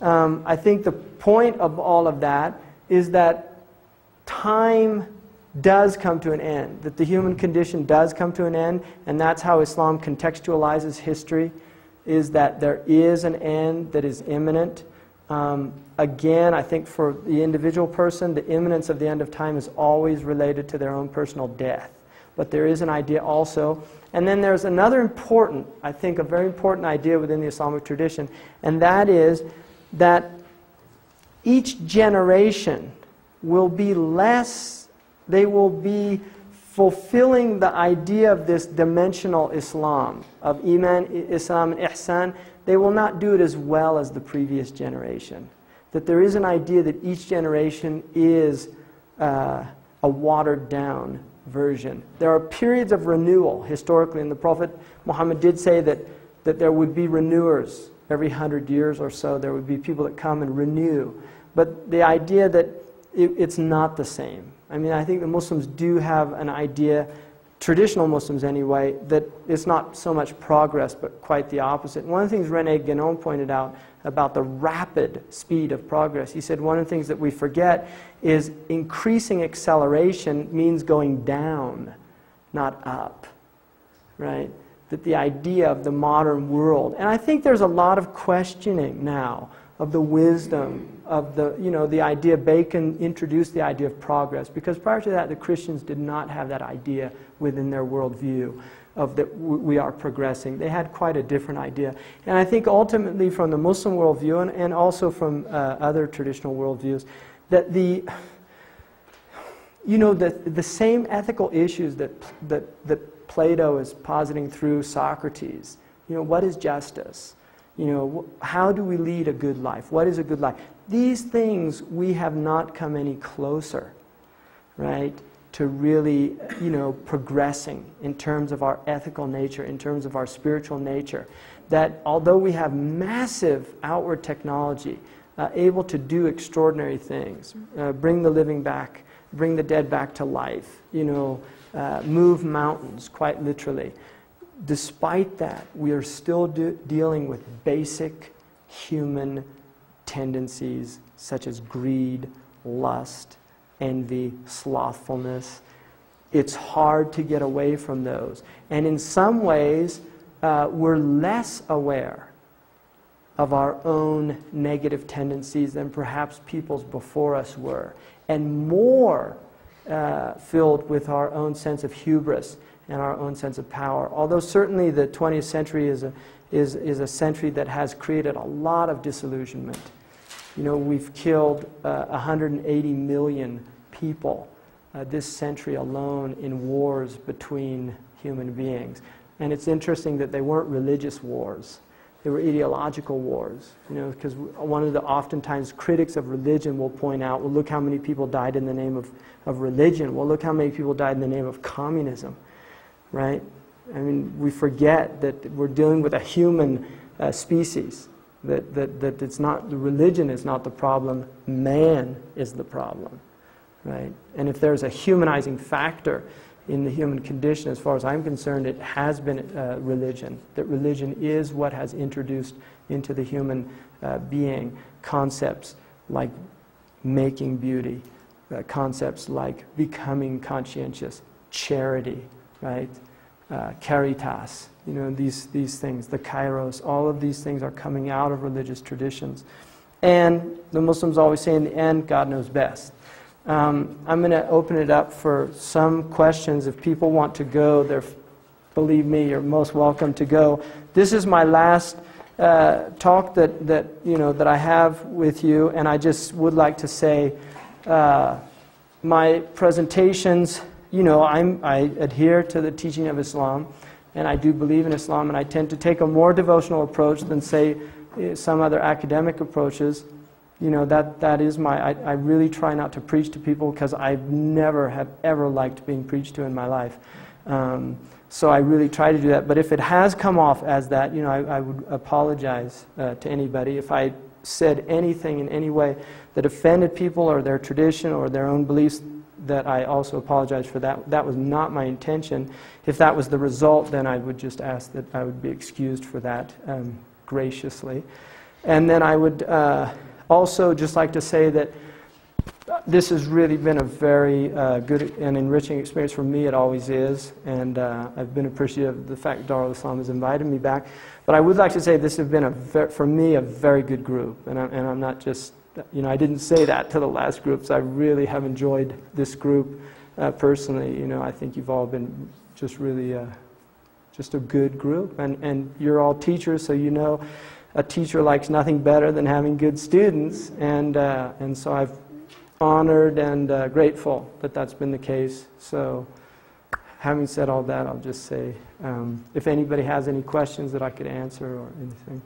I think the point of all of that is that time does come to an end, that the human condition does come to an end, and that's how Islam contextualizes history, is that there is an end that is imminent. Again, I think for the individual person, the imminence of the end of time is always related to their own personal death. But there is an idea also. And then there's another important, I think a very important idea within the Islamic tradition, and that is that each generation will be less, they will be fulfilling the idea of this dimensional Islam, of Iman, Islam, and Ihsan. They will not do it as well as the previous generation. That there is an idea that each generation is a watered down version. There are periods of renewal historically, and the Prophet Muhammad did say that there would be renewers every 100 years or so. There would be people that come and renew. But the idea that it's not the same. I mean, I think the Muslims do have an idea, traditional Muslims anyway, that it's not so much progress, but quite the opposite. One of the things René Guénon pointed out about the rapid speed of progress, he said one of the things that we forget is increasing acceleration means going down, not up, right? That the idea of the modern world, and I think there's a lot of questioning now of the wisdom of the, the idea. Bacon introduced the idea of progress, because prior to that the Christians did not have that idea within their worldview of that we are progressing. They had quite a different idea. And I think ultimately from the Muslim worldview and also from other traditional worldviews, that the same ethical issues that Plato is positing through Socrates, what is justice? How do we lead a good life? What is a good life? These things we have not come any closer, right, to really, progressing in terms of our ethical nature, in terms of our spiritual nature. That although we have massive outward technology, able to do extraordinary things, bring the living back, bring the dead back to life, move mountains, quite literally. Despite that, we are still dealing with basic human tendencies such as greed, lust, envy, slothfulness. It's hard to get away from those. And in some ways, we're less aware of our own negative tendencies than perhaps peoples before us were, and more filled with our own sense of hubris and our own sense of power. Although certainly the 20th century is a century that has created a lot of disillusionment. We've killed 180 million people this century alone in wars between human beings. And it's interesting that they weren't religious wars. They were ideological wars. Because one of the oftentimes critics of religion will point out, well, look how many people died in the name of religion. Well, look how many people died in the name of communism. Right? I mean, we forget that we're dealing with a human species. That it's not, the religion is not the problem, man is the problem. Right? And if there's a humanizing factor in the human condition, as far as I'm concerned, it has been religion. That religion is what has introduced into the human being concepts like making beauty, concepts like becoming conscientious, charity, right? Caritas, these things, the kairos, all of these things are coming out of religious traditions. And the Muslims always say in the end, God knows best. I'm going to open it up for some questions. If people want to go, believe me, you're most welcome to go. This is my last talk that I have with you, and I just would like to say my presentations, I adhere to the teaching of Islam, and I do believe in Islam, and I tend to take a more devotional approach than, say, some other academic approaches. That is I really try not to preach to people, because I never have ever liked being preached to in my life. So I really try to do that. But if it has come off as that, I would apologize to anybody. If I said anything in any way that offended people or their tradition or their own beliefs, that I also apologize for that. That was not my intention. If that was the result, then I would just ask that I would be excused for that graciously. And then I would also just like to say that this has really been a very good and enriching experience for me. It always is. And I've been appreciative of the fact Darul Islam has invited me back. But I would like to say this has been, for me, a very good group. And I'm not just, you know, I didn't say that to the last groups. I really have enjoyed this group personally. You know, I think you've all been just really just a good group. And you're all teachers, so you know a teacher likes nothing better than having good students. And so I've honored and grateful that that's been the case. So having said all that, I'll just say, if anybody has any questions that I could answer or anything.